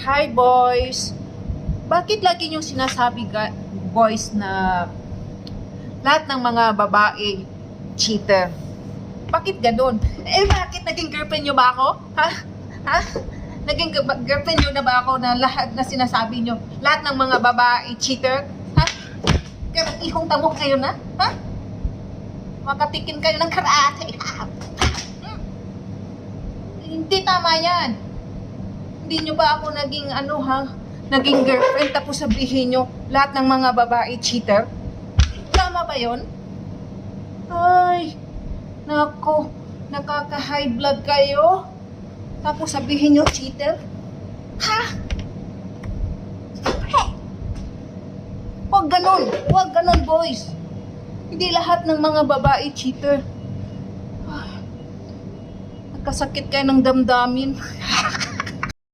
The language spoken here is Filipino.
Hi boys! Bakit lagi niyong sinasabi boys na lahat ng mga babae cheater? Bakit ganun? Bakit naging girlfriend niyo ba ako? Ha? Ha? Naging girlfriend niyo na ba ako na lahat na sinasabi niyo? Lahat ng mga babae cheater? Ha? Kaya ihong tamo kayo na? Ha? Makatikin kayo ng karate. Ha? Hindi tama yan. Hindi nyo ba ako naging naging girlfriend tapos sabihin nyo lahat ng mga babae cheater? Tama ba yon? Ay, nako, nakaka-high blood kayo. Tapos sabihin nyo cheater? Ha? Huwag ganon boys. Hindi lahat ng mga babae cheater. Nagkasakit kayo ng damdamin.